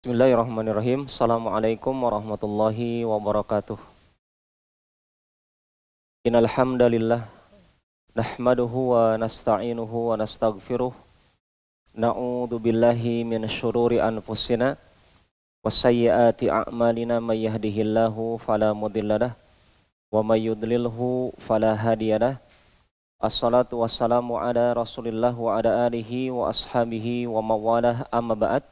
Bismillahirrahmanirrahim. Assalamualaikum warahmatullahi wabarakatuh. Innal hamdalillah nahmaduhu wa nasta'inuhu wa nastaghfiruh. Na'udzu billahi min syururi anfusina wa sayyiati a'malina may yahdihillahu fala mudhillalah wa may yudlilhu fala hadiyalah. Assalatu wassalamu ala Rasulillah wa ala alihi wa ashabihi wa mawalah amma ba'd.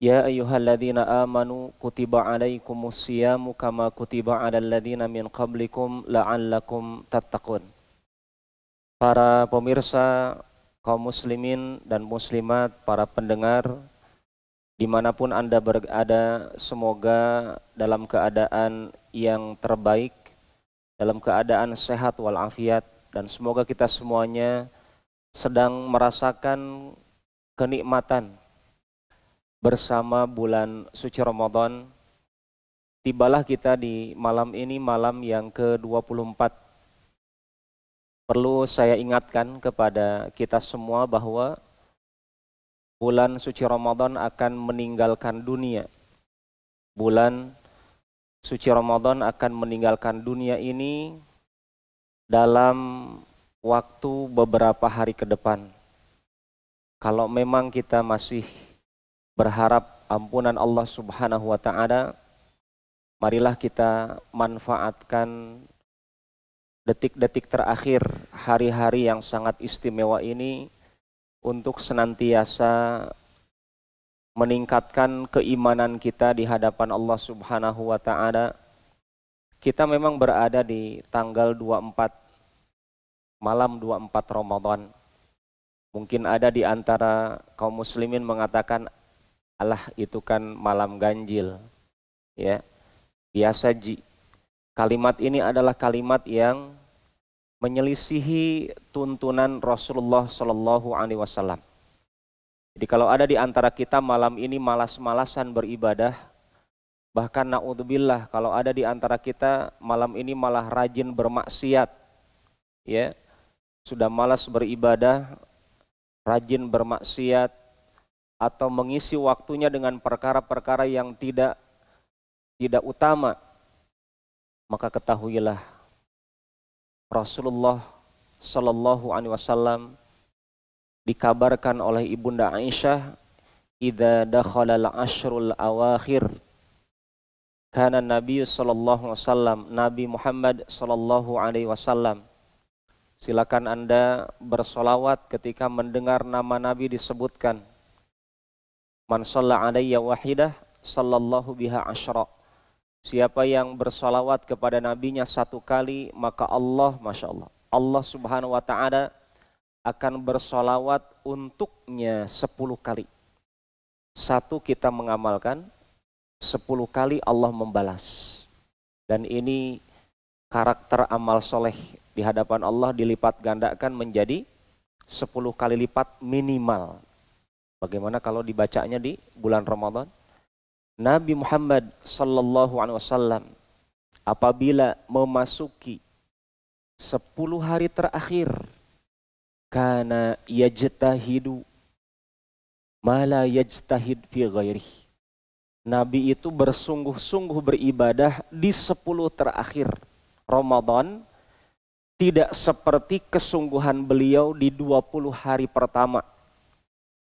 Ya ayyuhalladzina amanu kutiba alaikumus siyamu kama kutiba alal ladzina min qablikum la'allakum tattaqun. Para pemirsa kaum muslimin dan muslimat, para pendengar dimanapun Anda berada, semoga dalam keadaan yang terbaik, dalam keadaan sehat walafiat, dan semoga kita semuanya sedang merasakan kenikmatan bersama bulan suci Ramadan. Tibalah kita di malam ini, malam yang ke-24. Perlu saya ingatkan kepada kita semua bahwa bulan suci Ramadan akan meninggalkan dunia. Bulan suci Ramadan akan meninggalkan dunia ini dalam waktu beberapa hari ke depan. Kalau memang kita masih berharap ampunan Allah Subhanahu wa Ta'ala, marilah kita manfaatkan detik-detik terakhir hari-hari yang sangat istimewa ini untuk senantiasa meningkatkan keimanan kita di hadapan Allah Subhanahu wa Ta'ala. Kita memang berada di tanggal 24, malam 24 Ramadan. Mungkin ada di antara kaum muslimin mengatakan, alah itu kan malam ganjil, ya. Biasa kalimat ini adalah kalimat yang menyelisihi tuntunan Rasulullah Shallallahu Alaihi Wasallam. Jadi kalau ada di antara kita malam ini malas-malasan beribadah, bahkan naudzubillah kalau ada di antara kita malam ini malah rajin bermaksiat, ya, sudah malas beribadah, rajin bermaksiat, atau mengisi waktunya dengan perkara-perkara yang tidak utama, maka ketahuilah Rasulullah Shallallahu Alaihi Wasallam dikabarkan oleh ibunda Aisyah, idza dakhala al-ashrul awakhir kana Nabi Shallallahu Alaihi Wasallam, Nabi Muhammad Shallallahu Alaihi Wasallam. Silakan Anda bersolawat ketika mendengar nama Nabi disebutkan. Man shalla alayya wahidah sallallahu biha asyra. Siapa yang bersolawat kepada nabinya satu kali, maka Allah, Masya Allah, Allah Subhanahu wa Ta'ala akan bersolawat untuknya 10 kali. Satu kita mengamalkan, 10 kali Allah membalas. Dan ini karakter amal soleh di hadapan Allah dilipat gandakan menjadi 10 kali lipat minimal. Bagaimana kalau dibacanya di bulan Ramadan? Nabi Muhammad sallallahu alaihi wasallam apabila memasuki 10 hari terakhir, kana yajtahidu ma la yajtahid fi ghairihi. Nabi itu bersungguh-sungguh beribadah di 10 terakhir Ramadan, tidak seperti kesungguhan beliau di 20 hari pertama.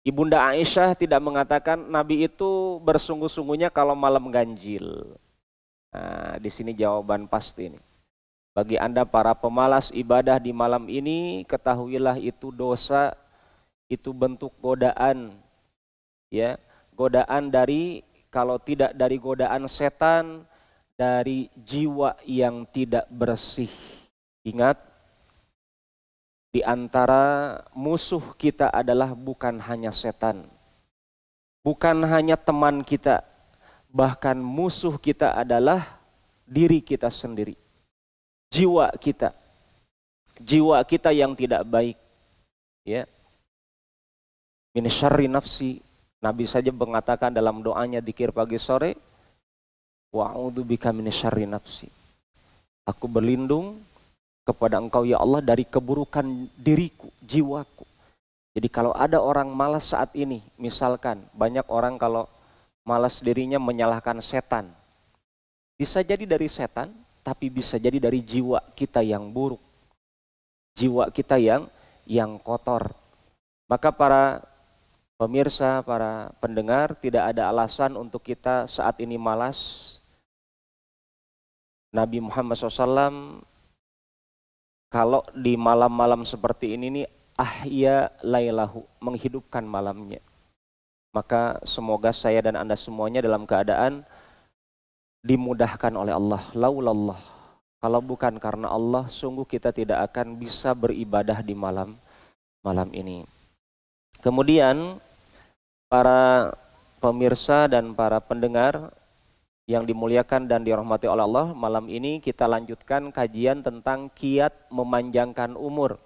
Ibunda Aisyah tidak mengatakan Nabi itu bersungguh-sungguhnya kalau malam ganjil. Nah, di sini jawaban pasti nih. Bagi Anda para pemalas ibadah di malam ini, ketahuilah itu dosa, itu bentuk godaan. Ya, godaan dari, kalau tidak dari godaan setan, dari jiwa yang tidak bersih. Ingat, di antara musuh kita adalah bukan hanya setan, bukan hanya teman kita, bahkan musuh kita adalah diri kita sendiri, jiwa kita yang tidak baik. Ya, min syarri nafsi, Nabi saja mengatakan dalam doanya dzikir pagi sore, wa'udzubika min syarri nafsi, aku berlindung kepada Engkau ya Allah dari keburukan diriku, jiwaku. Jadi kalau ada orang malas saat ini, misalkan banyak orang kalau malas dirinya menyalahkan setan. Bisa jadi dari setan, tapi bisa jadi dari jiwa kita yang buruk. Jiwa kita yang kotor. Maka para pemirsa, para pendengar, tidak ada alasan untuk kita saat ini malas. Nabi Muhammad SAW kalau di malam-malam seperti ini nih, ahya lailahu, menghidupkan malamnya. Maka semoga saya dan Anda semuanya dalam keadaan dimudahkan oleh Allah. Laulallah, kalau bukan karena Allah, sungguh kita tidak akan bisa beribadah di malam ini. Kemudian para pemirsa dan para pendengar yang dimuliakan dan dirahmati oleh Allah, malam ini kita lanjutkan kajian tentang kiat memanjangkan umur.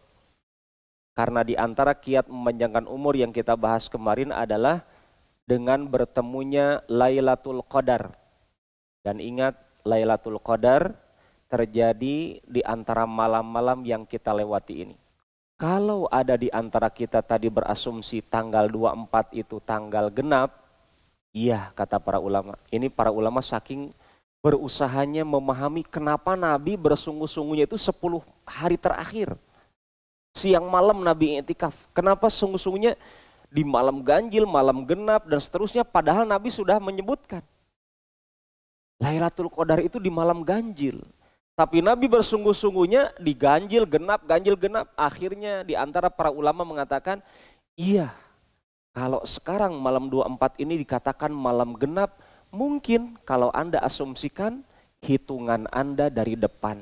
Karena di antara kiat memanjangkan umur yang kita bahas kemarin adalah dengan bertemunya Lailatul Qadar. Dan ingat, Lailatul Qadar terjadi di antara malam-malam yang kita lewati ini. Kalau ada di antara kita tadi berasumsi tanggal 24 itu tanggal genap, iya kata para ulama. Ini para ulama saking berusahanya memahami kenapa Nabi bersungguh-sungguhnya itu 10 hari terakhir. Siang malam Nabi i'tikaf. Kenapa sungguh-sungguhnya di malam ganjil, malam genap dan seterusnya, padahal Nabi sudah menyebutkan Lailatul Qadar itu di malam ganjil. Tapi Nabi bersungguh-sungguhnya di ganjil genap. Akhirnya di antara para ulama mengatakan, iya, kalau sekarang malam 24 ini dikatakan malam genap, mungkin kalau Anda asumsikan hitungan Anda dari depan.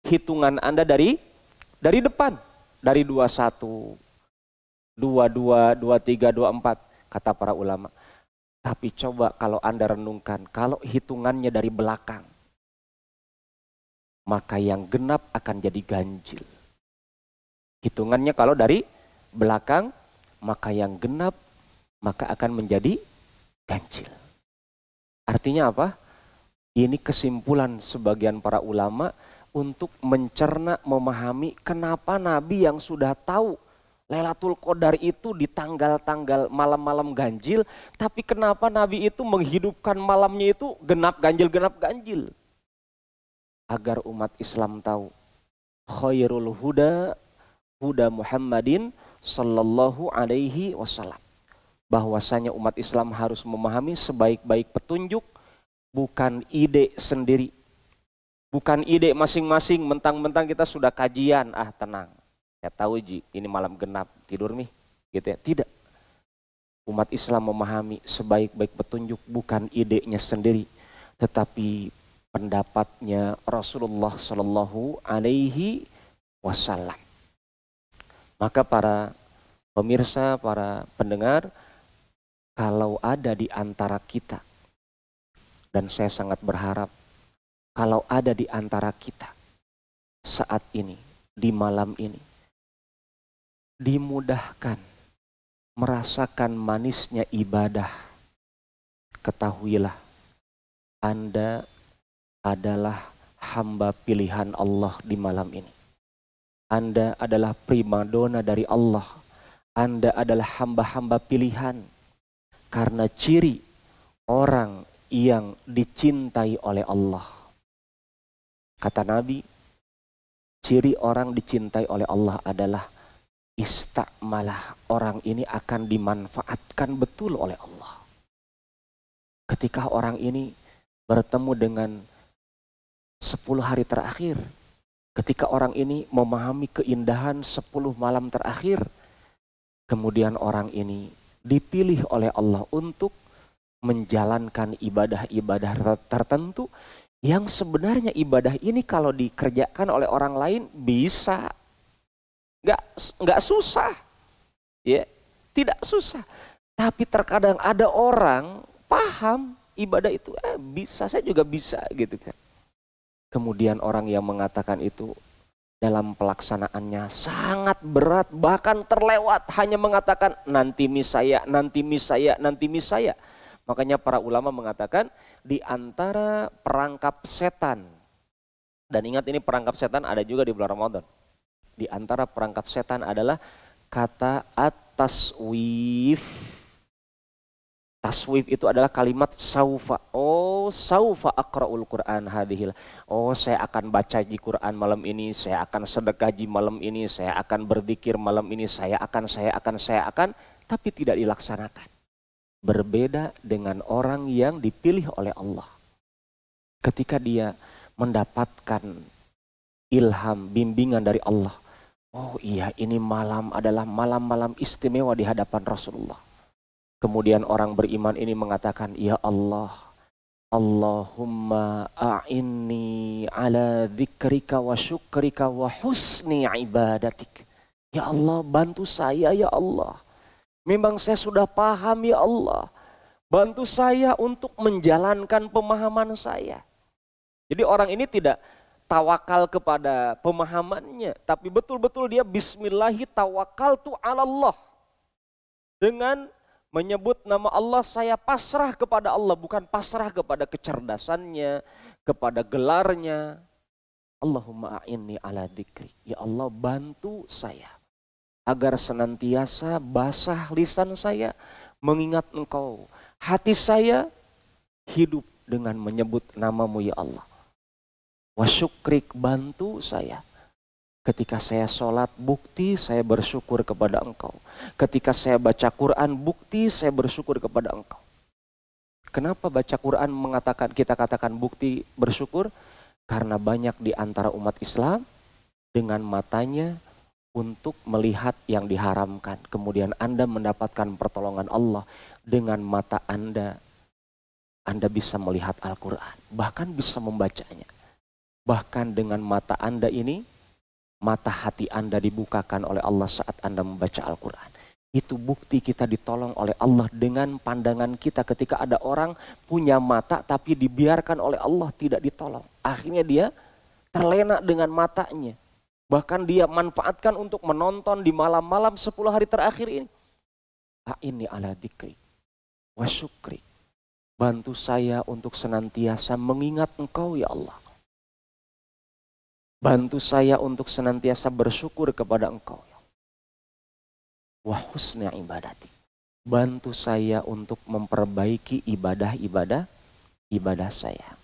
Hitungan Anda dari depan. Dari 21, 22, 23, 24 kata para ulama. Tapi coba kalau Anda renungkan, kalau hitungannya dari belakang, maka yang genap akan jadi ganjil. Hitungannya kalau dari belakang, maka yang genap maka akan menjadi ganjil. Artinya apa? Ini kesimpulan sebagian para ulama untuk mencerna, memahami kenapa Nabi yang sudah tahu Lailatul Qadar itu di tanggal-tanggal malam-malam ganjil, tapi kenapa Nabi itu menghidupkan malamnya itu genap ganjil. Agar umat Islam tahu khairul huda Muhammadin sallallahu alaihi wasallam. Bahwasanya umat Islam harus memahami sebaik-baik petunjuk bukan ide sendiri. Bukan ide masing-masing, mentang-mentang kita sudah kajian, tenang. Ya tahu Ji, ini malam genap, tidur nih, gitu ya. Tidak. Umat Islam memahami sebaik-baik petunjuk bukan idenya sendiri, tetapi pendapatnya Rasulullah Shallallahu Alaihi Wasallam. Maka para pemirsa, para pendengar, kalau ada di antara kita, dan saya sangat berharap kalau ada di antara kita saat ini, di malam ini, dimudahkan merasakan manisnya ibadah, ketahuilah Anda adalah hamba pilihan Allah di malam ini. Anda adalah primadona dari Allah. Anda adalah hamba-hamba pilihan. Karena ciri orang yang dicintai oleh Allah. Kata Nabi, ciri orang dicintai oleh Allah adalah istakmalah, orang ini akan dimanfaatkan betul oleh Allah. Ketika orang ini bertemu dengan 10 hari terakhir, ketika orang ini memahami keindahan 10 malam terakhir, kemudian orang ini dipilih oleh Allah untuk menjalankan ibadah-ibadah tertentu yang sebenarnya ibadah ini kalau dikerjakan oleh orang lain bisa. Nggak susah, ya, tidak susah. Tapi terkadang ada orang paham ibadah itu bisa, saya juga bisa gitu kan. Kemudian orang yang mengatakan itu dalam pelaksanaannya sangat berat, bahkan terlewat, hanya mengatakan nanti misaya. Makanya para ulama mengatakan di antara perangkap setan, dan ingat ini perangkap setan ada juga di bulan Ramadan. Di antara perangkap setan adalah kata at-taswif. Taswif itu adalah kalimat saufa. Oh, saufa aqra'ul Qur'an hadhil. Oh, saya akan baca di Quran malam ini, saya akan sedekah di malam ini, saya akan berzikir malam ini, saya akan, tapi tidak dilaksanakan. Berbeda dengan orang yang dipilih oleh Allah. Ketika dia mendapatkan ilham, bimbingan dari Allah. Oh iya, ini malam adalah malam-malam istimewa di hadapan Rasulullah. Kemudian orang beriman ini mengatakan, ya Allah, Allahumma a'inni ala dzikrika wa syukrika wa husni ibadatik. Ya Allah, bantu saya ya Allah. Memang saya sudah paham ya Allah. Bantu saya untuk menjalankan pemahaman saya. Jadi orang ini tidak tawakal kepada pemahamannya, tapi betul-betul dia bismillahi tawakkaltu 'ala Allah. Dengan menyebut nama Allah, saya pasrah kepada Allah, bukan pasrah kepada kecerdasannya, kepada gelarnya. Allahumma a'inni ala dzikri. Ya Allah, bantu saya agar senantiasa basah lisan saya mengingat Engkau. Hati saya hidup dengan menyebut namamu ya Allah. Wa syukrik, bantu saya. Ketika saya sholat, bukti saya bersyukur kepada Engkau. Ketika saya baca Quran, bukti saya bersyukur kepada Engkau. Kenapa baca Quran kita katakan bukti bersyukur? Karena banyak di antara umat Islam dengan matanya untuk melihat yang diharamkan. Kemudian Anda mendapatkan pertolongan Allah dengan mata Anda. Anda bisa melihat Al-Quran, bahkan bisa membacanya. Bahkan dengan mata Anda ini, mata hati Anda dibukakan oleh Allah saat Anda membaca Al-Quran. Itu bukti kita ditolong oleh Allah dengan pandangan kita ketika ada orang punya mata tapi dibiarkan oleh Allah tidak ditolong. Akhirnya dia terlena dengan matanya. Bahkan dia manfaatkan untuk menonton di malam-malam 10 hari terakhir ini. A'inni ala dzikri wa syukri. Bantu saya untuk senantiasa mengingat Engkau ya Allah. Bantu saya untuk senantiasa bersyukur kepada Engkau. Wa husna ibadati. Bantu saya untuk memperbaiki ibadah saya.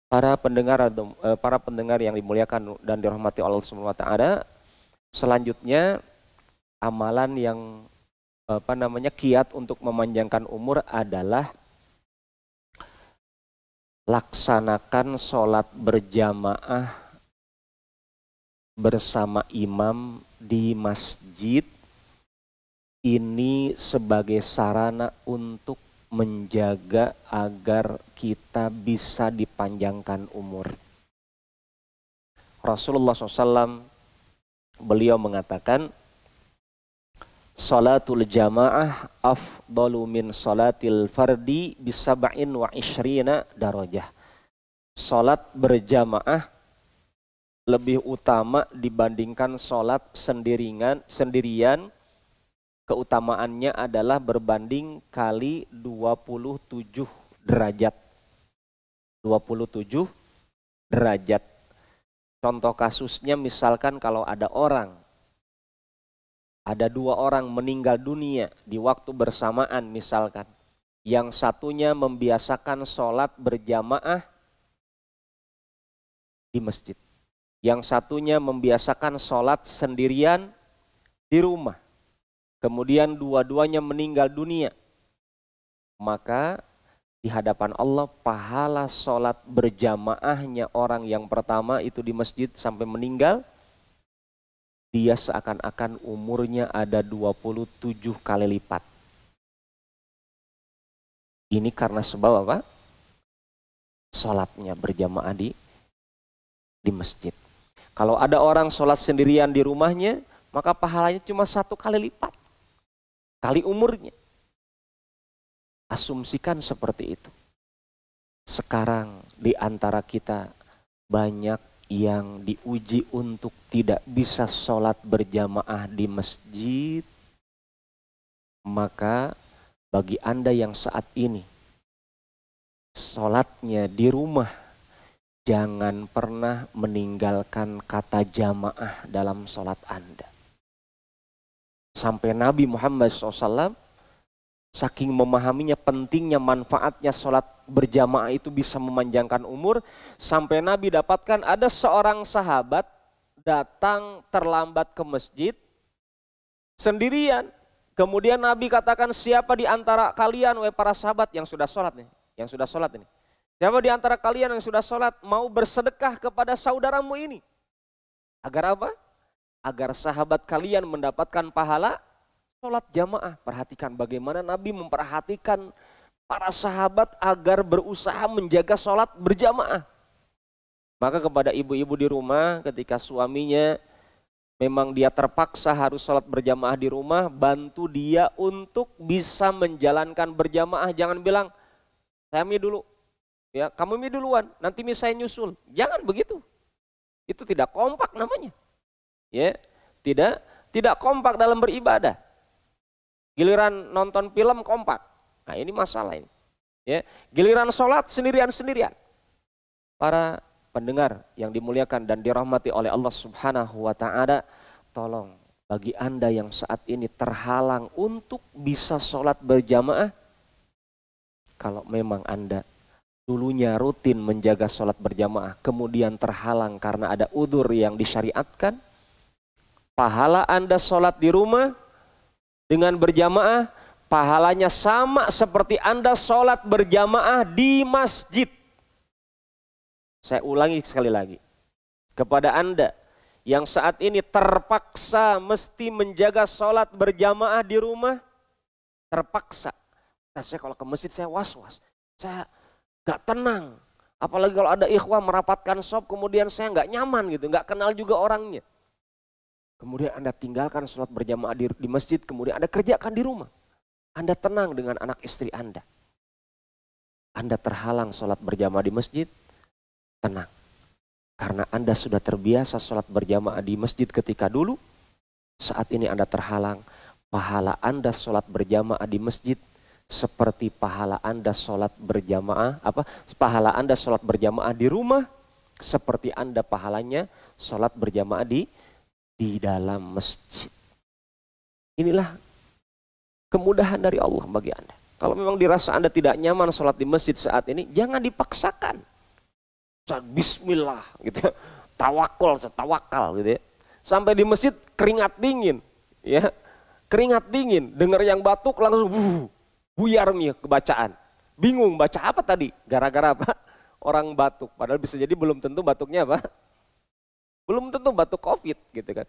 Para pendengar yang dimuliakan dan dirahmati Allah Subhanahu wa taala, selanjutnya amalan yang kiat untuk memanjangkan umur adalah laksanakan sholat berjamaah bersama imam di masjid. Ini sebagai sarana untuk menjaga agar kita bisa dipanjangkan umur. Rasulullah SAW beliau mengatakan, salatul jamaah afdalu min salatil fardi bisab'in wa ishrina darajah. Salat berjamaah lebih utama dibandingkan salat sendirian. Keutamaannya adalah berbanding kali 27 derajat. 27 derajat. Contoh kasusnya misalkan kalau ada dua orang meninggal dunia di waktu bersamaan misalkan. Yang satunya membiasakan sholat berjamaah di masjid. Yang satunya membiasakan sholat sendirian di rumah. Kemudian dua-duanya meninggal dunia. Maka di hadapan Allah pahala sholat berjamaahnya orang yang pertama itu di masjid sampai meninggal, dia seakan-akan umurnya ada 27 kali lipat. Ini karena sebab apa? Sholatnya berjamaah di masjid. Kalau ada orang sholat sendirian di rumahnya, maka pahalanya cuma 1 kali lipat. Kali umurnya. Asumsikan seperti itu. Sekarang di antara kita banyak yang diuji untuk tidak bisa sholat berjamaah di masjid. Maka bagi Anda yang saat ini sholatnya di rumah, jangan pernah meninggalkan kata jamaah dalam sholat Anda. Sampai Nabi Muhammad SAW Saking memahaminya pentingnya, manfaatnya sholat berjamaah itu bisa memanjangkan umur. Sampai Nabi dapatkan ada seorang sahabat datang terlambat ke masjid sendirian. Kemudian Nabi katakan, siapa di antara kalian, wahai para sahabat yang sudah sholat nih, siapa di antara kalian yang sudah sholat mau bersedekah kepada saudaramu ini? Agar apa? Agar sahabat kalian mendapatkan pahala sholat jamaah. Perhatikan bagaimana Nabi memperhatikan para sahabat agar berusaha menjaga sholat berjamaah. Maka kepada ibu-ibu di rumah ketika suaminya memang dia terpaksa harus sholat berjamaah di rumah, bantu dia untuk bisa menjalankan berjamaah. Jangan bilang, saya mi dulu, ya kamu mi duluan, nanti mi saya nyusul. Jangan begitu. Itu tidak kompak namanya. Ya, tidak kompak dalam beribadah. Giliran nonton film kompak. Nah, ini masalah ini. Ya, giliran sholat sendirian-sendirian. Para pendengar yang dimuliakan dan dirahmati oleh Allah Subhanahu wa taala, tolong bagi Anda yang saat ini terhalang untuk bisa sholat berjamaah, kalau memang Anda dulunya rutin menjaga sholat berjamaah, kemudian terhalang karena ada udzur yang disyariatkan, pahala Anda sholat di rumah dengan berjamaah, pahalanya sama seperti Anda sholat berjamaah di masjid. Saya ulangi sekali lagi, kepada Anda yang saat ini terpaksa mesti menjaga sholat berjamaah di rumah, terpaksa. Nah, saya kalau ke masjid saya was-was, saya gak tenang. Apalagi kalau ada ikhwah merapatkan shop, kemudian saya gak nyaman gitu, gak kenal juga orangnya. Kemudian Anda tinggalkan sholat berjamaah di masjid, kemudian Anda kerjakan di rumah. Anda tenang dengan anak istri Anda. Anda terhalang sholat berjamaah di masjid, tenang. Karena Anda sudah terbiasa sholat berjamaah di masjid ketika dulu, saat ini Anda terhalang. Pahala Anda sholat berjamaah di masjid seperti pahala Anda sholat berjamaah, pahala Anda sholat berjamaah di rumah, seperti Anda pahalanya sholat berjamaah di dalam masjid. Inilah kemudahan dari Allah bagi Anda. Kalau memang dirasa Anda tidak nyaman sholat di masjid saat ini, jangan dipaksakan. Bismillah gitu, tawakal gitu ya. Sampai di masjid keringat dingin, ya keringat dingin. Dengar yang batuk langsung buyar nih kebacaan. Bingung baca apa tadi? Gara-gara apa? Orang batuk. Padahal bisa jadi belum tentu batuknya apa? Belum tentu batuk COVID gitu kan.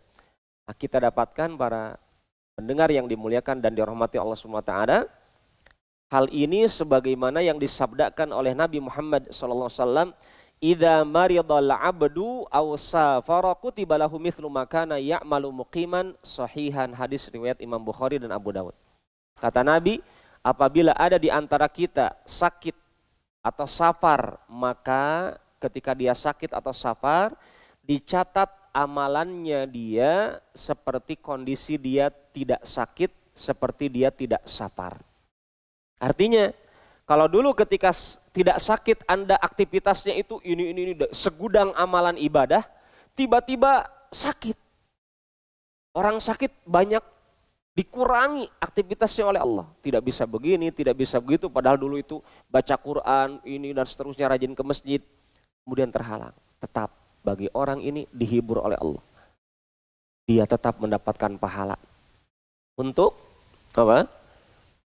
Nah, kita dapatkan para pendengar yang dimuliakan dan dirahmati Allah Subhanahu wa taala, hal ini sebagaimana yang disabdakan oleh Nabi Muhammad SAW, idza maridal abdu aw safara kutiba lahu mithlu ma kana ya'malu muqiman, sahihan, hadis riwayat Imam Bukhari dan Abu Dawud. Kata Nabi, apabila ada di antara kita sakit atau safar, maka ketika dia sakit atau safar, dicatat amalannya dia seperti kondisi dia tidak sakit, seperti dia tidak safar. Artinya, kalau dulu ketika tidak sakit Anda aktivitasnya itu ini segudang amalan ibadah, tiba-tiba sakit. Orang sakit banyak dikurangi aktivitasnya oleh Allah. Tidak bisa begini, tidak bisa begitu, padahal dulu itu baca Quran, ini dan seterusnya, rajin ke masjid, kemudian terhalang. Tetap bagi orang ini dihibur oleh Allah. Dia tetap mendapatkan pahala untuk apa?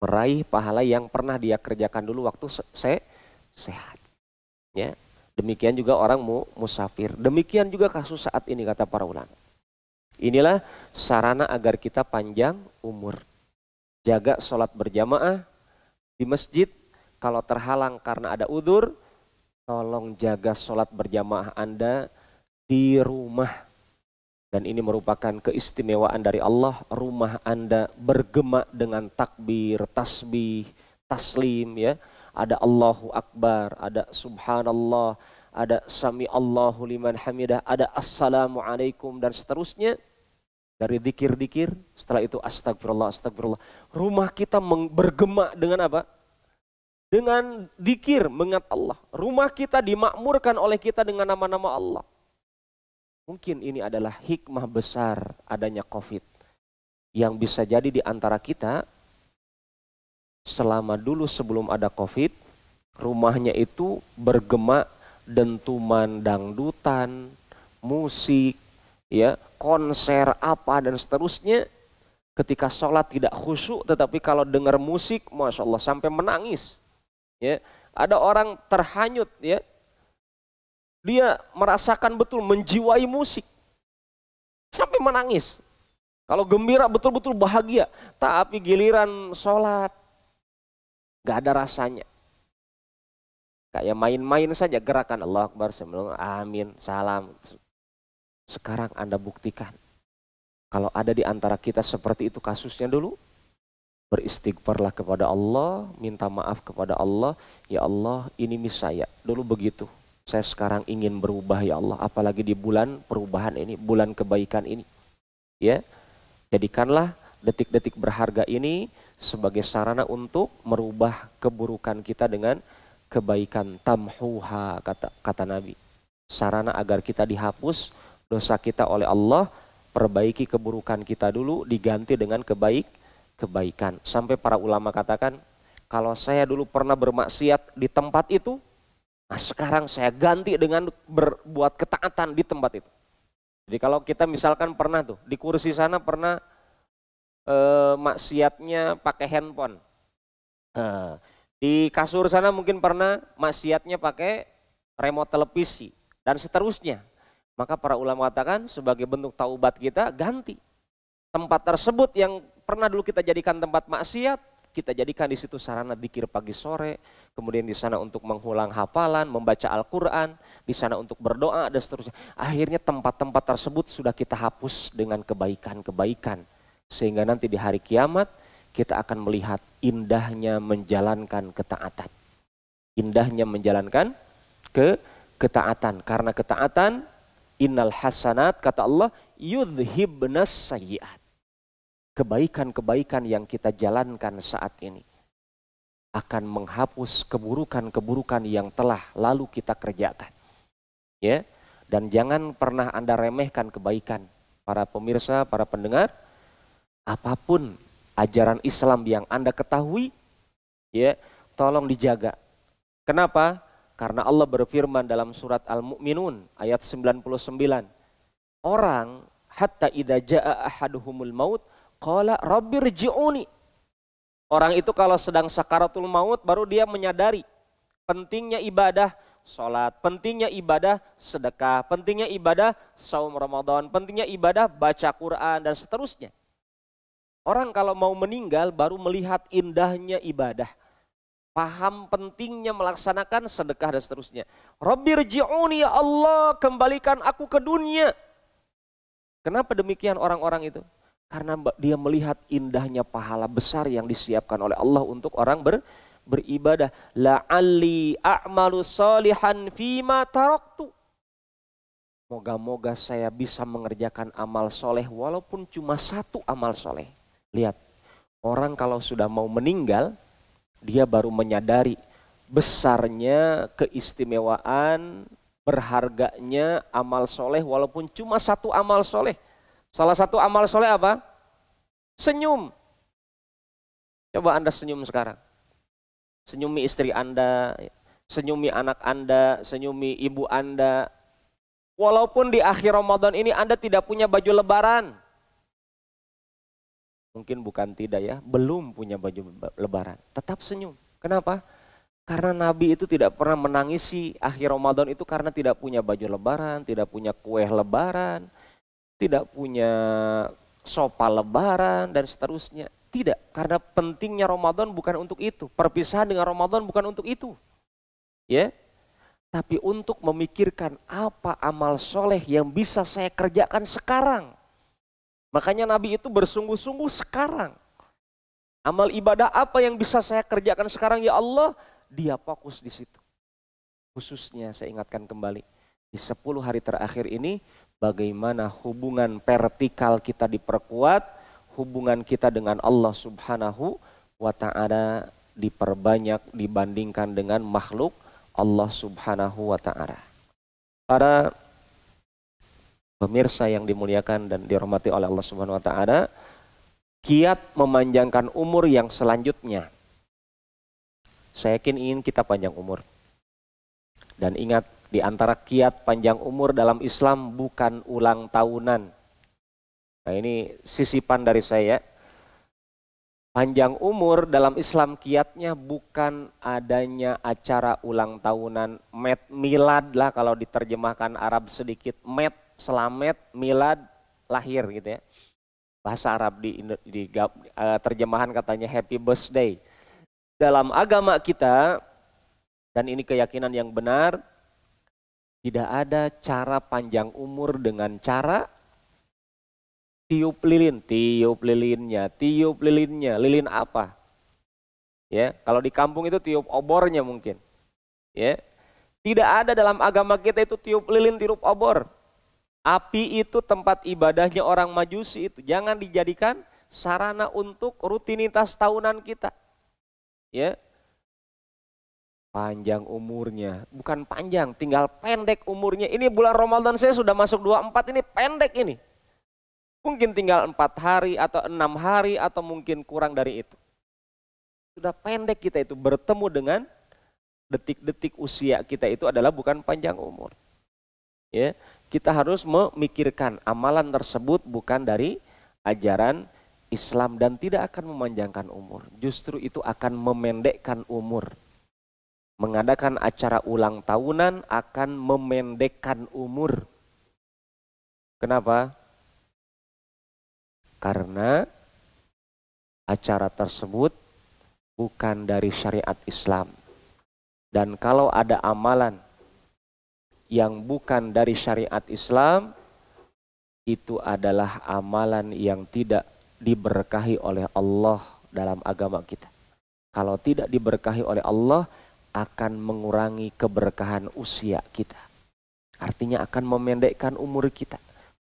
Meraih pahala yang pernah dia kerjakan dulu waktu sehat. Ya, demikian juga orang musafir. Demikian juga kasus saat ini kata para ulama. Inilah sarana agar kita panjang umur. Jaga sholat berjamaah di masjid. Kalau terhalang karena ada udzur, tolong jaga sholat berjamaah Anda di rumah. Dan ini merupakan keistimewaan dari Allah. Rumah Anda bergema dengan takbir, tasbih, taslim, ya. Ada Allahu Akbar, ada Subhanallah, ada Sami Allahu liman hamidah, ada Assalamualaikum dan seterusnya. Dari dikir-dikir, setelah itu astagfirullah, astagfirullah. Rumah kita bergema dengan apa? Dengan dikir, mengingat Allah. Rumah kita dimakmurkan oleh kita dengan nama-nama Allah. Mungkin ini adalah hikmah besar adanya COVID. Yang bisa jadi di antara kita selama dulu sebelum ada COVID, rumahnya itu bergema dentuman dangdutan, musik, ya, konser apa dan seterusnya. Ketika sholat tidak khusyuk, tetapi kalau dengar musik, masya Allah sampai menangis. Ya, ada orang terhanyut, ya, dia merasakan betul menjiwai musik sampai menangis. Kalau gembira betul-betul bahagia, tapi giliran sholat gak ada rasanya. Kayak main-main saja gerakan Allah Akbar, amin, salam. Sekarang Anda buktikan. Kalau ada di antara kita seperti itu kasusnya dulu, beristighfarlah kepada Allah, minta maaf kepada Allah. Ya Allah, ini saya. Dulu begitu. Saya sekarang ingin berubah ya Allah. Apalagi di bulan perubahan ini, bulan kebaikan ini. Ya, jadikanlah detik-detik berharga ini sebagai sarana untuk merubah keburukan kita dengan kebaikan. Tamhuha, kata Nabi. Sarana agar kita dihapus dosa kita oleh Allah. Perbaiki keburukan kita dulu, diganti dengan kebaikan. Sampai para ulama katakan, kalau saya dulu pernah bermaksiat di tempat itu, nah sekarang saya ganti dengan berbuat ketaatan di tempat itu. Jadi kalau kita misalkan pernah tuh, di kursi sana pernah maksiatnya pakai handphone. Di kasur sana mungkin pernah maksiatnya pakai remote televisi, dan seterusnya. Maka para ulama katakan sebagai bentuk taubat kita, ganti tempat tersebut yang pernah dulu kita jadikan tempat maksiat, kita jadikan di situ sarana dzikir pagi sore, kemudian di sana untuk mengulang hafalan, membaca Al-Quran, di sana untuk berdoa dan seterusnya. Akhirnya tempat-tempat tersebut sudah kita hapus dengan kebaikan-kebaikan, sehingga nanti di hari kiamat kita akan melihat indahnya menjalankan ketaatan, indahnya menjalankan ketaatan. Karena ketaatan, innal hasanat, kata Allah, yudhibnas sayyiat. Kebaikan-kebaikan yang kita jalankan saat ini akan menghapus keburukan-keburukan yang telah lalu kita kerjakan. Ya, dan jangan pernah Anda remehkan kebaikan. Para pemirsa, para pendengar, apapun ajaran Islam yang Anda ketahui, ya, tolong dijaga. Kenapa? Karena Allah berfirman dalam surat Al-Mu'minun ayat 99. Orang hatta idza jaa ahaduhumul maut qala rabbirji'uni. Orang itu kalau sedang sakaratul maut baru dia menyadari pentingnya ibadah salat, pentingnya ibadah sedekah, pentingnya ibadah saum Ramadan, pentingnya ibadah baca Quran dan seterusnya. Orang kalau mau meninggal baru melihat indahnya ibadah. Paham pentingnya melaksanakan sedekah dan seterusnya. Rabbirji'uni, ya Allah, kembalikan aku ke dunia. Kenapa demikian orang-orang itu? Karena dia melihat indahnya pahala besar yang disiapkan oleh Allah untuk orang beribadah. La'alli a'malu salihan fima taraktu. Moga-moga saya bisa mengerjakan amal soleh walaupun cuma satu amal soleh. Lihat, orang kalau sudah mau meninggal, dia baru menyadari besarnya keistimewaan, berharganya amal soleh walaupun cuma satu amal soleh. Salah satu amal soleh apa? Senyum. Coba Anda senyum sekarang. Senyumi istri Anda, senyumi anak Anda, senyumi ibu Anda. Walaupun di akhir Ramadan ini Anda tidak punya baju lebaran. Mungkin bukan tidak ya, belum punya baju lebaran. Tetap senyum. Kenapa? Karena Nabi itu tidak pernah menangisi akhir Ramadan itu karena tidak punya baju lebaran, tidak punya kue lebaran, tidak punya sopa lebaran dan seterusnya. Tidak, karena pentingnya Ramadan bukan untuk itu. Perpisahan dengan Ramadan bukan untuk itu. Ya, tapi untuk memikirkan apa amal soleh yang bisa saya kerjakan sekarang. Makanya Nabi itu bersungguh-sungguh sekarang. Amal ibadah apa yang bisa saya kerjakan sekarang ya Allah? Dia fokus di situ. Khususnya saya ingatkan kembali. Di 10 hari terakhir ini bagaimana hubungan vertikal kita diperkuat. Hubungan kita dengan Allah Subhanahu wa ta'ala diperbanyak dibandingkan dengan makhluk Allah Subhanahu wa ta'ala. Para pemirsa yang dimuliakan dan dirahmati oleh Allah Subhanahu wa ta'ala, kiat memanjangkan umur yang selanjutnya Saya yakin ingin kita panjang umur. Dan ingat, di antara kiat panjang umur dalam Islam bukan ulang tahunan. Nah ini sisipan dari saya. Panjang umur dalam Islam kiatnya bukan adanya acara ulang tahunan, milad lah kalau diterjemahkan Arab sedikit, selamat, milad, lahir gitu ya. Bahasa Arab di terjemahan katanya happy birthday. Dalam agama kita, dan ini keyakinan yang benar, tidak ada cara panjang umur dengan cara tiup lilin, lilin apa? Ya, kalau di kampung itu tiup obornya mungkin. Ya, tidak ada dalam agama kita itu tiup lilin, tiup obor. Api itu tempat ibadahnya orang Majusi itu. Jangan dijadikan sarana untuk rutinitas tahunan kita. Ya, panjang umurnya, bukan panjang, tinggal pendek umurnya. Ini bulan Ramadan saya sudah masuk 24, ini pendek ini. Mungkin tinggal 4 hari atau 6 hari atau mungkin kurang dari itu. Sudah pendek kita itu, bertemu dengan detik-detik usia kita itu adalah bukan panjang umur. Ya, kita harus memikirkan amalan tersebut bukan dari ajaran Islam dan tidak akan memanjangkan umur. Justru itu akan memendekkan umur. Mengadakan acara ulang tahunan akan memendekkan umur. Kenapa? Karena acara tersebut bukan dari syariat Islam. Dan kalau ada amalan yang bukan dari syariat Islam, itu adalah amalan yang tidak diberkahi oleh Allah dalam agama kita. Kalau tidak diberkahi oleh Allah, akan mengurangi keberkahan usia kita. Artinya akan memendekkan umur kita.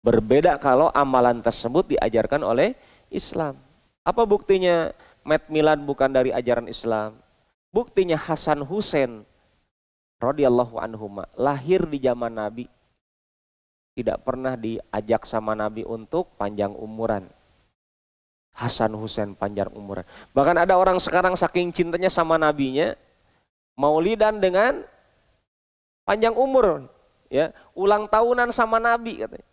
Berbeda kalau amalan tersebut diajarkan oleh Islam. Apa buktinya milad bukan dari ajaran Islam? Buktinya Hasan Hussein radhiyallahu anhuma lahir di zaman Nabi. Tidak pernah diajak sama Nabi untuk panjang umuran. Hasan Hussein panjang umuran. Bahkan ada orang sekarang saking cintanya sama nabinya, maulidan dengan panjang umur, ya, ulang tahunan sama Nabi katanya.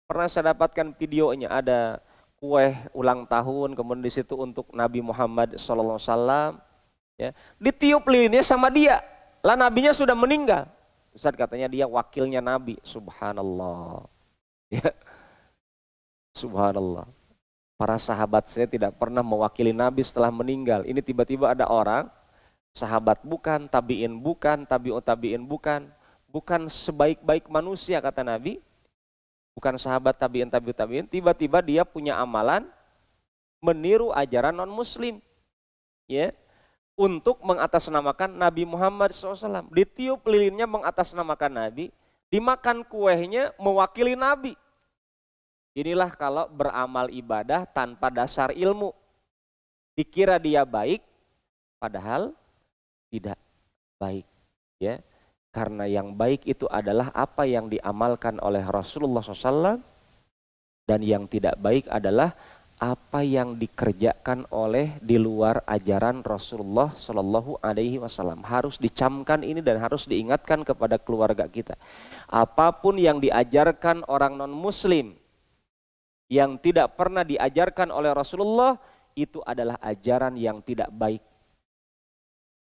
Pernah saya dapatkan videonya, ada kue ulang tahun, kemudian di situ untuk Nabi Muhammad SAW, ya, ditiup lilinnya sama dia. Lah nabinya sudah meninggal. Ustaz katanya dia wakilnya Nabi. Subhanallah. Ya. Subhanallah. Para sahabat saya tidak pernah mewakili Nabi setelah meninggal. Ini tiba-tiba ada orang, sahabat bukan, tabi'in bukan, tabi'ut tabi'in bukan, bukan sebaik-baik manusia kata Nabi. Bukan sahabat tabi'in, tabi'ut tabi'in, tiba-tiba dia punya amalan meniru ajaran non-muslim. Ya, untuk mengatasnamakan Nabi Muhammad SAW. Ditiup lilinnya mengatasnamakan Nabi, dimakan kuehnya mewakili Nabi. Inilah kalau beramal ibadah tanpa dasar ilmu. Dikira dia baik, padahal tidak baik. Ya, karena yang baik itu adalah apa yang diamalkan oleh Rasulullah SAW, dan yang tidak baik adalah apa yang dikerjakan oleh di luar ajaran Rasulullah Shallallahu Alaihi Wasallam. Harus dicamkan ini dan harus diingatkan kepada keluarga kita. Apapun yang diajarkan orang non Muslim yang tidak pernah diajarkan oleh Rasulullah, itu adalah ajaran yang tidak baik.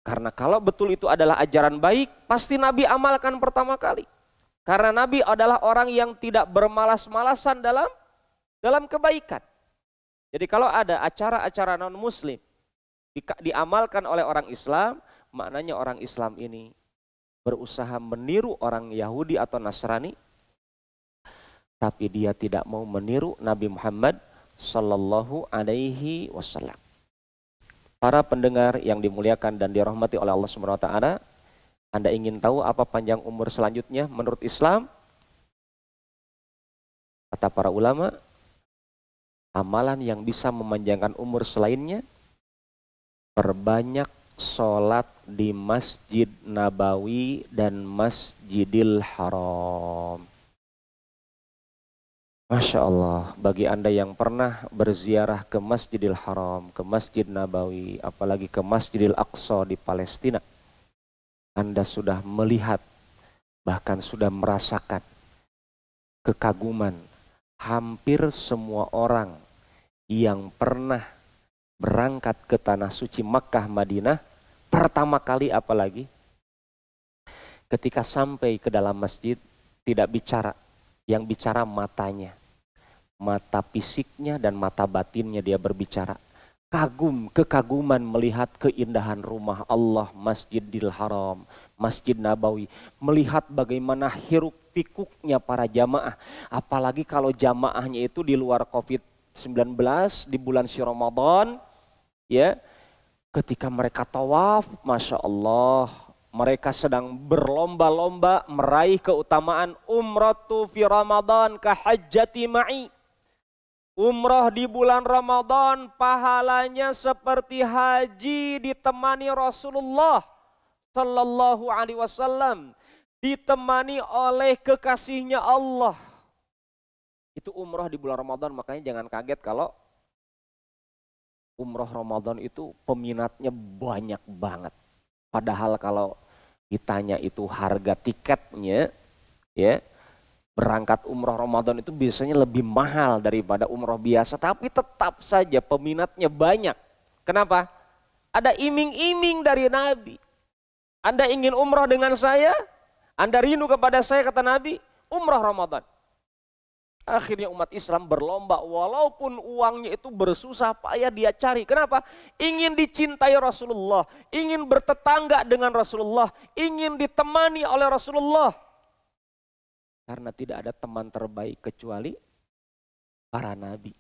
Karena kalau betul itu adalah ajaran baik, pasti Nabi amalkan pertama kali. Karena Nabi adalah orang yang tidak bermalas-malasan dalam kebaikan. Jadi kalau ada acara-acara non-muslim diamalkan oleh orang Islam, maknanya orang Islam ini berusaha meniru orang Yahudi atau Nasrani, tapi dia tidak mau meniru Nabi Muhammad Sallallahu Alaihi Wasallam. Para pendengar yang dimuliakan dan dirahmati oleh Allah Subhanahu wa taala, Anda ingin tahu apa panjang umur selanjutnya menurut Islam? Kata para ulama, amalan yang bisa memanjangkan umur selainnya, perbanyak sholat di Masjid Nabawi dan Masjidil Haram. Masya Allah, bagi Anda yang pernah berziarah ke Masjidil Haram, ke Masjid Nabawi, apalagi ke Masjidil Aqsa di Palestina, Anda sudah melihat, bahkan sudah merasakan kekaguman hampir semua orang yang pernah berangkat ke Tanah Suci Makkah Madinah, pertama kali apalagi, ketika sampai ke dalam masjid, tidak bicara. Yang bicara matanya, mata fisiknya dan mata batinnya dia berbicara. Kagum, kekaguman melihat keindahan rumah Allah, Masjidil Haram, Masjid Nabawi. Melihat bagaimana hiruk pikuknya para jamaah. Apalagi kalau jamaahnya itu di luar COVID-19 di bulan si Ramadan. Ya, ketika mereka tawaf, Masya Allah, mereka sedang berlomba-lomba meraih keutamaan umratu fi Ramadan ka hajjati ma'i. Umrah di bulan Ramadan pahalanya seperti haji ditemani Rasulullah sallallahu alaihi wasallam, ditemani oleh kekasihnya Allah. Itu umrah di bulan Ramadan, makanya jangan kaget kalau umrah Ramadan itu peminatnya banyak banget. Padahal kalau ditanya itu harga tiketnya, ya, berangkat umrah Ramadan itu biasanya lebih mahal daripada umrah biasa. Tapi tetap saja peminatnya banyak. Kenapa? Ada iming-iming dari Nabi. Anda ingin umrah dengan saya? Anda rindu kepada saya, kata Nabi, umrah Ramadan. Akhirnya umat Islam berlomba, walaupun uangnya itu bersusah payah dia cari. Kenapa? Ingin dicintai Rasulullah, ingin bertetangga dengan Rasulullah, ingin ditemani oleh Rasulullah. Karena tidak ada teman terbaik kecuali para nabi.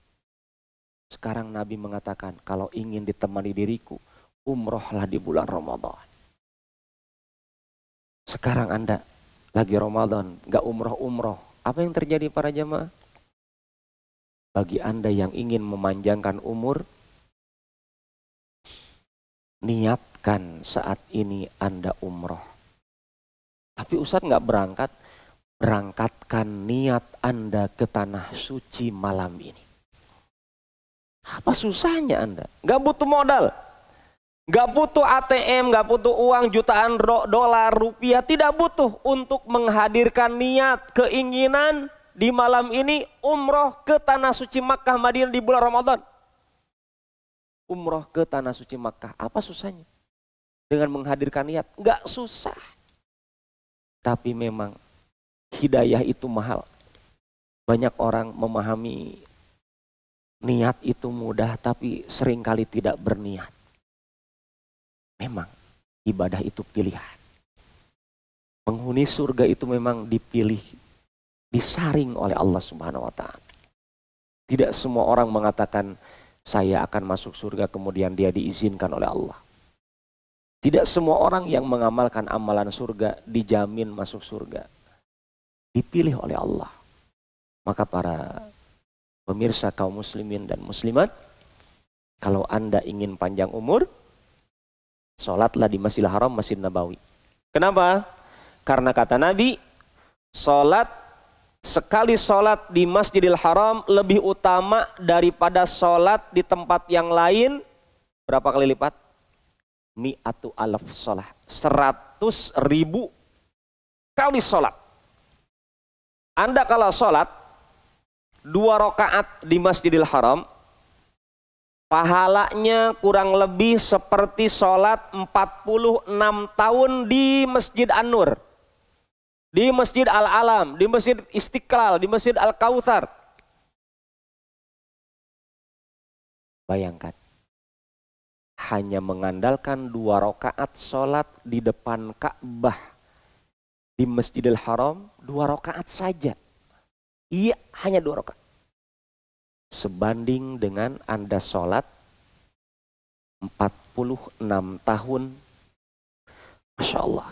Sekarang Nabi mengatakan, kalau ingin ditemani diriku, umrohlah di bulan Ramadan. Sekarang Anda lagi Ramadan, gak umroh-umroh. Apa yang terjadi para jamaah? Bagi Anda yang ingin memanjangkan umur, niatkan saat ini Anda umroh. Tapi Ustadz gak berangkat, berangkatkan niat Anda ke Tanah Suci malam ini. Apa susahnya Anda? Gak butuh modal. Gak butuh ATM, gak butuh uang jutaan dolar, rupiah. Tidak butuh untuk menghadirkan niat, keinginan di malam ini umroh ke Tanah Suci Makkah Madinah di bulan Ramadan. Umroh ke Tanah Suci Makkah, apa susahnya? Dengan menghadirkan niat, gak susah. Tapi memang hidayah itu mahal. Banyak orang memahami niat itu mudah, tapi seringkali tidak berniat. Memang ibadah itu pilihan. Penghuni surga itu memang dipilih, disaring oleh Allah Subhanahu wa Ta'ala. Tidak semua orang mengatakan saya akan masuk surga kemudian dia diizinkan oleh Allah. Tidak semua orang yang mengamalkan amalan surga dijamin masuk surga. Dipilih oleh Allah. Maka para pemirsa kaum muslimin dan muslimat, kalau Anda ingin panjang umur, sholatlah di Masjidil Haram, Masjid Nabawi. Kenapa? Karena kata Nabi, sekali sholat di Masjidil Haram lebih utama daripada sholat di tempat yang lain. Berapa kali lipat? Mi'atu alaf sholat. 100.000 kali sholat. Anda kalau sholat 2 rakaat di Masjidil Haram, pahalanya kurang lebih seperti sholat 46 tahun di Masjid An-Nur, di Masjid Al-Alam, di Masjid Istiqlal, di Masjid Al-Kautsar. Bayangkan, hanya mengandalkan 2 rakaat sholat di depan Ka'bah di Masjidil Haram, 2 rakaat saja. Iya, hanya 2 rakaat. Sebanding dengan Anda sholat 46 tahun, Masya Allah,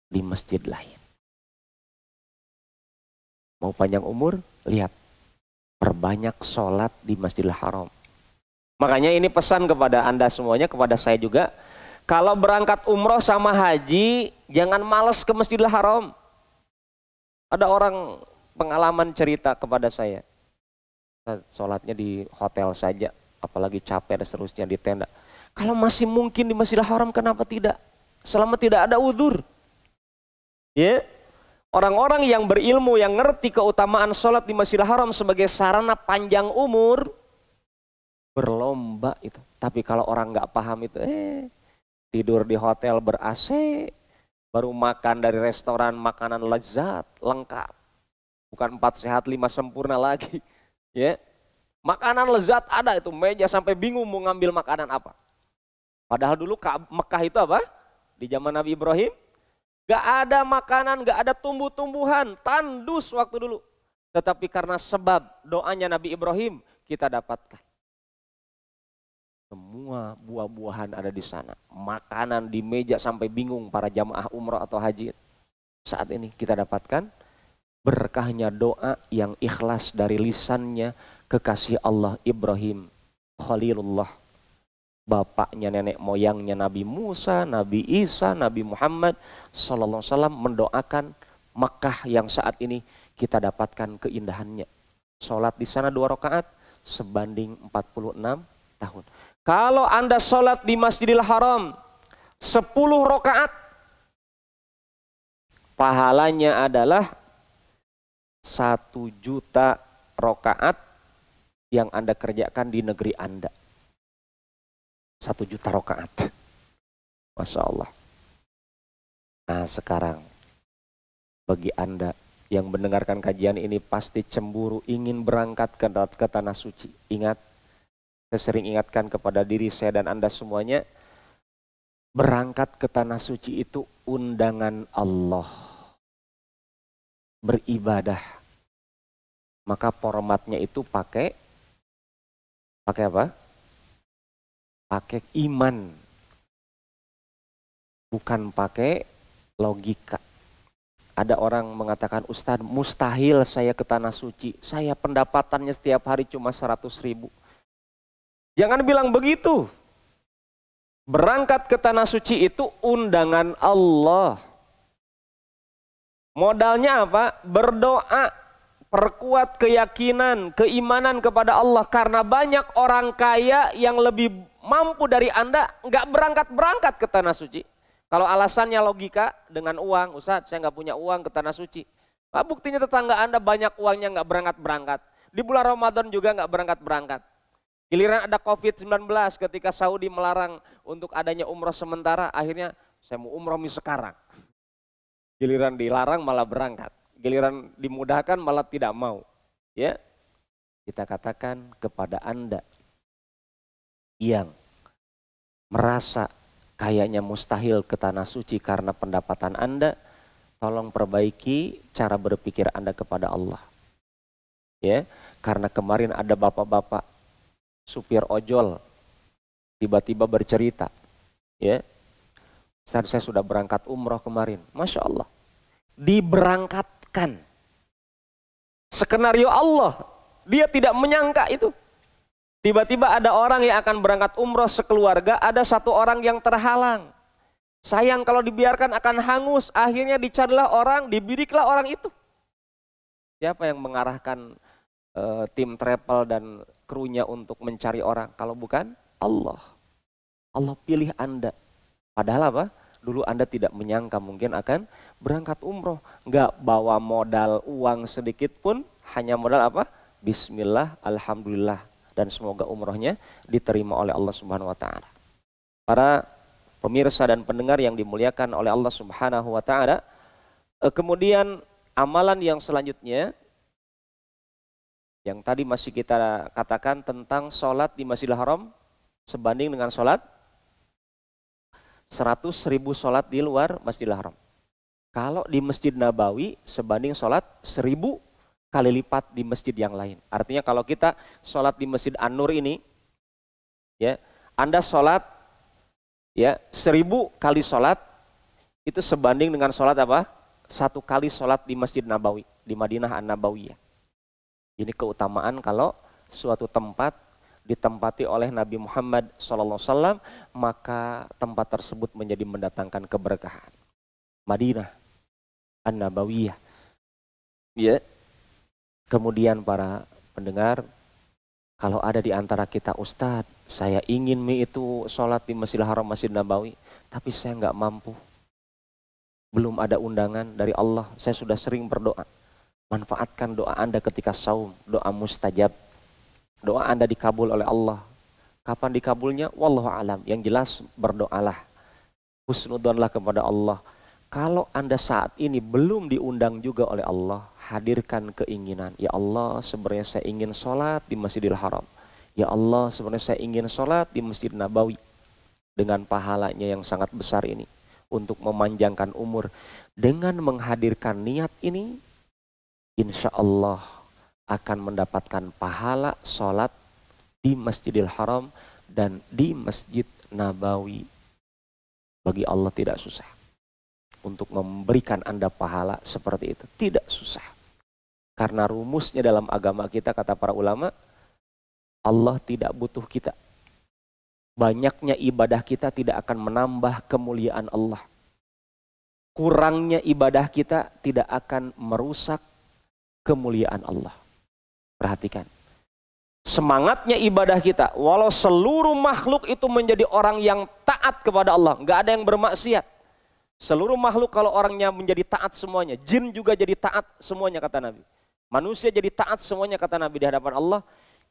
di masjid lain. Mau panjang umur? Lihat, perbanyak sholat di Masjidil Haram. Makanya ini pesan kepada Anda semuanya, kepada saya juga. Kalau berangkat umroh sama haji, jangan malas ke Masjidil Haram. Ada orang pengalaman cerita kepada saya. Sholatnya di hotel saja, apalagi capek dan seterusnya di tenda. Kalau masih mungkin di Masjidil Haram, kenapa tidak? Selama tidak ada uzur. Ya, orang-orang yang berilmu, yang ngerti keutamaan sholat di Masjidil Haram sebagai sarana panjang umur, berlomba itu. Tapi kalau orang nggak paham itu, tidur di hotel ber-AC, baru makan dari restoran makanan lezat, lengkap. Bukan 4 sehat 5 sempurna lagi. Ya, makanan lezat ada itu, meja sampai bingung mau ngambil makanan apa. Padahal dulu Mekah itu apa? Di zaman Nabi Ibrahim, gak ada makanan, gak ada tumbuh-tumbuhan, tandus waktu dulu. Tetapi karena sebab doanya Nabi Ibrahim, kita dapatkan. Semua buah-buahan ada di sana. Makanan di meja sampai bingung para jamaah umrah atau haji. Saat ini kita dapatkan berkahnya doa yang ikhlas dari lisannya kekasih Allah Ibrahim Khalilullah, bapaknya nenek moyangnya Nabi Musa, Nabi Isa, Nabi Muhammad sallallahu alaihi wasallam, mendoakan Makkah yang saat ini kita dapatkan keindahannya. Salat di sana 2 rakaat sebanding 46 tahun. Kalau Anda salat di Masjidil Haram 10 rakaat, pahalanya adalah 1 juta rakaat yang Anda kerjakan di negeri Anda. 1 juta rakaat. Masya Allah. Nah sekarang, bagi Anda yang mendengarkan kajian ini pasti cemburu ingin berangkat ke Tanah Suci. Ingat, saya sering ingatkan kepada diri saya dan Anda semuanya, berangkat ke Tanah Suci itu undangan Allah. Beribadah. Maka formatnya itu pakai apa? Pakai iman. Bukan pakai logika. Ada orang mengatakan, Ustadz mustahil saya ke Tanah Suci. Saya pendapatannya setiap hari cuma 100.000. Jangan bilang begitu. Berangkat ke Tanah Suci itu undangan Allah. Modalnya apa? Berdoa. Perkuat keyakinan, keimanan kepada Allah. Karena banyak orang kaya yang lebih mampu dari Anda nggak berangkat-berangkat ke Tanah Suci. Kalau alasannya logika dengan uang, Ustadz saya nggak punya uang ke Tanah Suci. Nah, buktinya tetangga Anda banyak uangnya nggak berangkat-berangkat. Di bulan Ramadan juga nggak berangkat-berangkat. Giliran ada COVID-19 ketika Saudi melarang untuk adanya umroh sementara, akhirnya saya mau umroh sekarang. Giliran dilarang malah berangkat. Giliran dimudahkan malah tidak mau. Ya, kita katakan kepada Anda yang merasa kayaknya mustahil ke Tanah Suci karena pendapatan Anda, tolong perbaiki cara berpikir Anda kepada Allah. Ya, karena kemarin ada bapak-bapak supir ojol tiba-tiba bercerita, ya, saya sudah berangkat umroh kemarin, Masya Allah, diberangkatkan. Skenario Allah, dia tidak menyangka itu. Tiba-tiba ada orang yang akan berangkat umroh sekeluarga, ada 1 orang yang terhalang. Sayang kalau dibiarkan akan hangus, akhirnya dicarilah orang, dibidiklah orang itu. Siapa yang mengarahkan tim travel dan krunya untuk mencari orang? Kalau bukan Allah. Allah pilih Anda. Padahal apa? Dulu Anda tidak menyangka mungkin akan berangkat umroh. Nggak bawa modal uang sedikit pun, hanya modal apa? Bismillah, alhamdulillah. Dan semoga umrohnya diterima oleh Allah Subhanahu wa Ta'ala. Para pemirsa dan pendengar yang dimuliakan oleh Allah Subhanahu wa Ta'ala, kemudian amalan yang selanjutnya yang tadi masih kita katakan tentang sholat di Masjidil Haram sebanding dengan sholat 100.000 sholat di luar Masjidil Haram. Kalau di Masjid Nabawi sebanding sholat 1.000 kali lipat di masjid yang lain. Artinya kalau kita sholat di Masjid An-Nur ini, ya, Anda sholat ya 1.000 kali sholat itu sebanding dengan sholat apa? 1 kali sholat di Masjid Nabawi di Madinah An-Nabawiyah. Ini keutamaan kalau suatu tempat ditempati oleh Nabi Muhammad SAW, maka tempat tersebut menjadi mendatangkan keberkahan. Madinah An-Nabawiyah. Ya. Kemudian para pendengar, kalau ada di antara kita, Ustadz, saya ingin itu sholat di Masjidil Haram, Masjid Nabawi, tapi saya nggak mampu. Belum ada undangan dari Allah, saya sudah sering berdoa. Manfaatkan doa Anda ketika saum, doa mustajab. Doa Anda dikabul oleh Allah. Kapan dikabulnya? Wallahu alam. Yang jelas berdoalah. Husnudzonlah kepada Allah. Kalau Anda saat ini belum diundang juga oleh Allah, hadirkan keinginan. Ya Allah, sebenarnya saya ingin sholat di Masjidil Haram. Ya Allah, sebenarnya saya ingin sholat di Masjid Nabawi. Dengan pahalanya yang sangat besar ini. Untuk memanjangkan umur. Dengan menghadirkan niat ini, insya Allah akan mendapatkan pahala sholat di Masjidil Haram dan di Masjid Nabawi. Bagi Allah tidak susah untuk memberikan Anda pahala seperti itu. Tidak susah. Karena rumusnya dalam agama kita, kata para ulama, Allah tidak butuh kita. Banyaknya ibadah kita tidak akan menambah kemuliaan Allah. Kurangnya ibadah kita tidak akan merusak kemuliaan Allah. Perhatikan. Semangatnya ibadah kita, walau seluruh makhluk itu menjadi orang yang taat kepada Allah, nggak ada yang bermaksiat. Seluruh makhluk kalau orangnya menjadi taat semuanya, jin juga jadi taat semuanya kata Nabi. Manusia jadi taat semuanya kata Nabi di hadapan Allah.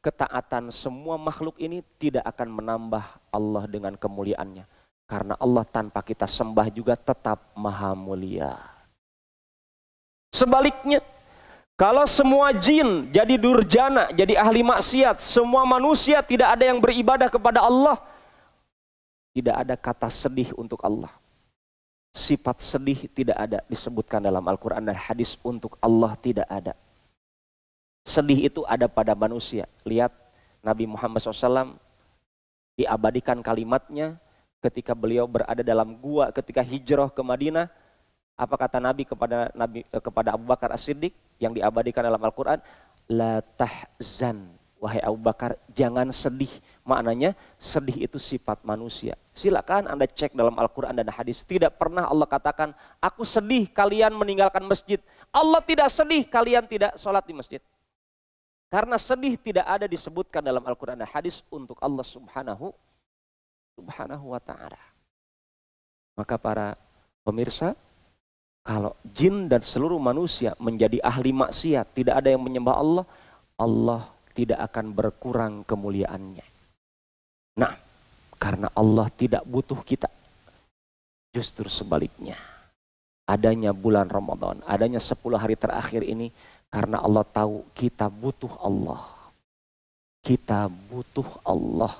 Ketaatan semua makhluk ini tidak akan menambah Allah dengan kemuliaannya. Karena Allah tanpa kita sembah juga tetap maha mulia. Sebaliknya, kalau semua jin jadi durjana, jadi ahli maksiat, semua manusia tidak ada yang beribadah kepada Allah, tidak ada kata sedih untuk Allah. Sifat sedih tidak ada disebutkan dalam Al-Quran dan hadis untuk Allah tidak ada. Sedih itu ada pada manusia. Lihat Nabi Muhammad SAW diabadikan kalimatnya ketika beliau berada dalam gua ketika hijrah ke Madinah. Apa kata Nabi kepada Abu Bakar As-Siddiq yang diabadikan dalam Al-Quran? La tahzan, wahai Abu Bakar, jangan sedih. Maknanya sedih itu sifat manusia. Silakan Anda cek dalam Al-Quran dan hadis. Tidak pernah Allah katakan, aku sedih kalian meninggalkan masjid. Allah tidak sedih kalian tidak sholat di masjid. Karena sedih tidak ada disebutkan dalam Al-Quran dan hadis untuk Allah subhanahu wa ta'ala. Maka para pemirsa, kalau jin dan seluruh manusia menjadi ahli maksiat, tidak ada yang menyembah Allah, Allah tidak akan berkurang kemuliaannya. Nah, karena Allah tidak butuh kita. Justru sebaliknya. Adanya bulan Ramadan, adanya 10 hari terakhir ini, karena Allah tahu kita butuh Allah. Kita butuh Allah.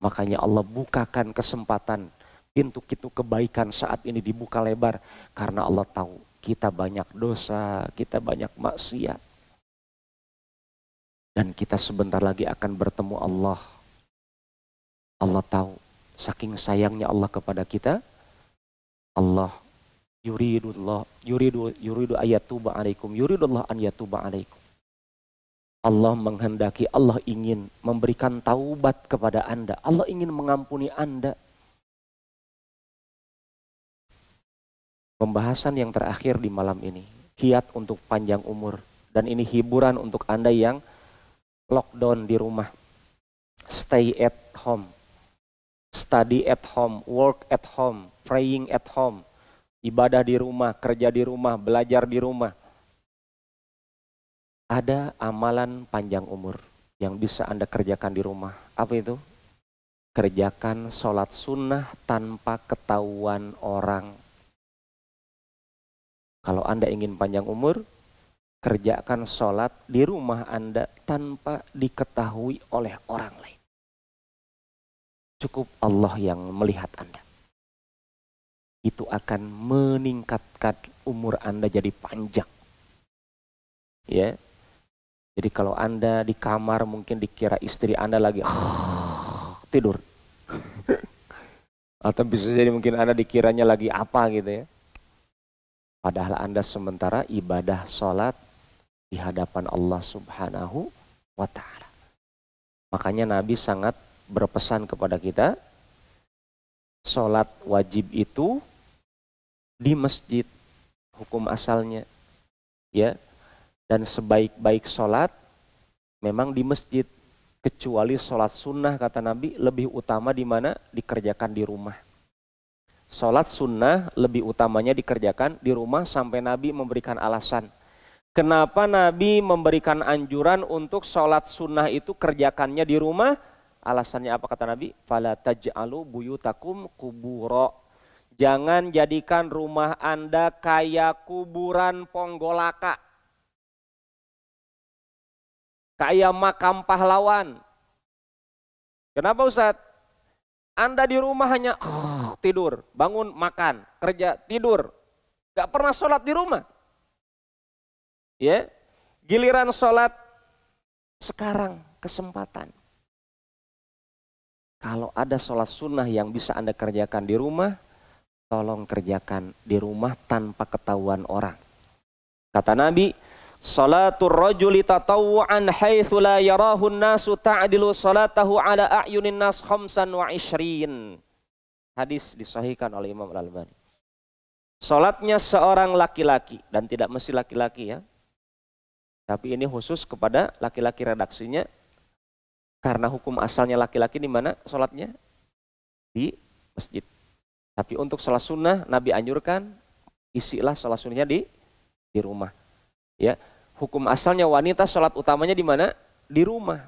Makanya Allah bukakan kesempatan. Pintu kebaikan saat ini dibuka lebar karena Allah tahu kita banyak dosa, kita banyak maksiat. Dan kita sebentar lagi akan bertemu Allah. Allah tahu saking sayangnya Allah kepada kita. Allah yuridu ayatuba alaikum, yuridullah an yatuba alaikum. Allah menghendaki, Allah ingin memberikan taubat kepada Anda. Allah ingin mengampuni Anda. Pembahasan yang terakhir di malam ini, kiat untuk panjang umur. Dan ini hiburan untuk Anda yang lockdown di rumah. Stay at home, study at home, work at home, praying at home. Ibadah di rumah, kerja di rumah, belajar di rumah. Ada amalan panjang umur yang bisa Anda kerjakan di rumah. Apa itu? Kerjakan sholat sunnah tanpa ketahuan orang. Kalau Anda ingin panjang umur, kerjakan sholat di rumah Anda tanpa diketahui oleh orang lain. Cukup Allah yang melihat Anda. Itu akan meningkatkan umur Anda jadi panjang. Ya. Jadi kalau Anda di kamar mungkin dikira istri Anda lagi tidur. Atau bisa jadi mungkin Anda dikiranya lagi apa gitu ya. Padahal Anda sementara ibadah sholat di hadapan Allah subhanahu wa ta'ala. Makanya Nabi sangat berpesan kepada kita, sholat wajib itu di masjid, hukum asalnya. Ya, Dan sebaik-baik sholat memang di masjid. Kecuali sholat sunnah kata Nabi lebih utama di mana? Dikerjakan di rumah. Sholat sunnah lebih utamanya dikerjakan di rumah sampai Nabi memberikan alasan. Kenapa Nabi memberikan anjuran untuk sholat sunnah itu kerjakannya di rumah? Alasannya apa kata Nabi? Fala taj'alu buyutakum kuburo. Jangan jadikan rumah Anda kayak kuburan ponggolaka. Kayak makam pahlawan. Kenapa Ustaz? Anda di rumah hanya tidur, bangun, makan, kerja, tidur. Gak pernah sholat di rumah. Ya, giliran sholat sekarang kesempatan. Kalau ada sholat sunnah yang bisa Anda kerjakan di rumah, tolong kerjakan di rumah tanpa ketahuan orang. Kata Nabi, salatul rajuli tatawwu'an haitsu la yarahu an-nasu ta'dilu salatahu ala a'yunin nas 25. Hadis disahihkan oleh Imam Al-Albani. Salatnya seorang laki-laki, dan tidak mesti laki-laki ya. Tapi ini khusus kepada laki-laki redaksinya. Karena hukum asalnya laki-laki di mana salatnya? Di masjid. Tapi untuk salat sunnah Nabi anjurkan isilah salat sunnahnya di rumah. Ya, hukum asalnya wanita salat utamanya di mana? Di rumah.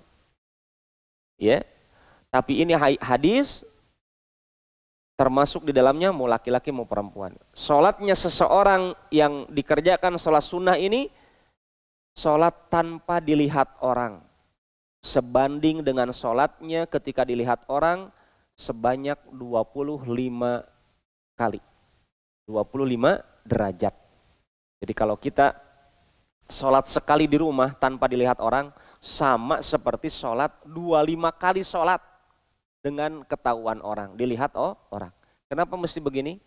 Ya. Tapi ini hadis termasuk di dalamnya mau laki-laki mau perempuan. Salatnya seseorang yang dikerjakan salat sunnah ini salat tanpa dilihat orang. Sebanding dengan salatnya ketika dilihat orang sebanyak 25 kali. 25 derajat. Jadi kalau kita sholat sekali di rumah tanpa dilihat orang sama seperti sholat 25 kali sholat dengan ketahuan orang, dilihat orang. Kenapa mesti begini?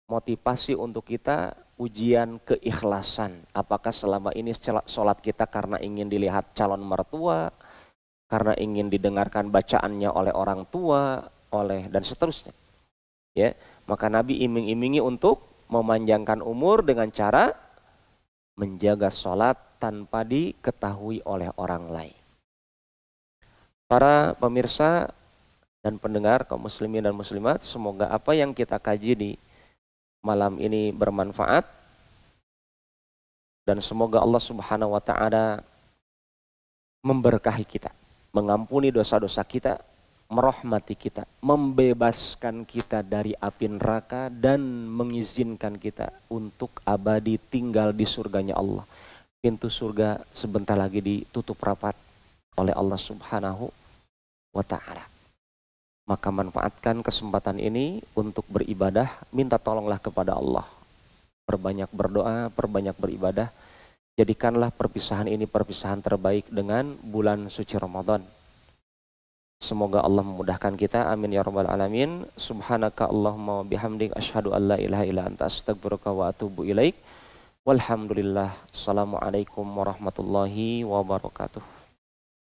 Motivasi untuk kita ujian keikhlasan. Apakah selama ini sholat kita karena ingin dilihat calon mertua, karena ingin didengarkan bacaannya oleh orang tua, dan seterusnya. Ya, maka Nabi iming-imingi untuk memanjangkan umur dengan cara menjaga sholat tanpa diketahui oleh orang lain. Para pemirsa dan pendengar kaum muslimin dan muslimat, semoga apa yang kita kaji di malam ini bermanfaat dan semoga Allah Subhanahu wa taala memberkahi kita, mengampuni dosa-dosa kita, merahmati kita, membebaskan kita dari api neraka dan mengizinkan kita untuk abadi tinggal di surganya Allah. Pintu surga sebentar lagi ditutup rapat oleh Allah Subhanahu wa taala. Maka manfaatkan kesempatan ini untuk beribadah, minta tolonglah kepada Allah. Perbanyak berdoa, perbanyak beribadah. Jadikanlah perpisahan ini perpisahan terbaik dengan bulan suci Ramadan. Semoga Allah memudahkan kita. Amin ya rabbal alamin. Subhanaka Allahumma bihamdik asyhadu an la ilaha illa anta astaghfiruka wa atubu ilaik. Walhamdulillah. Assalamualaikum warahmatullahi wabarakatuh.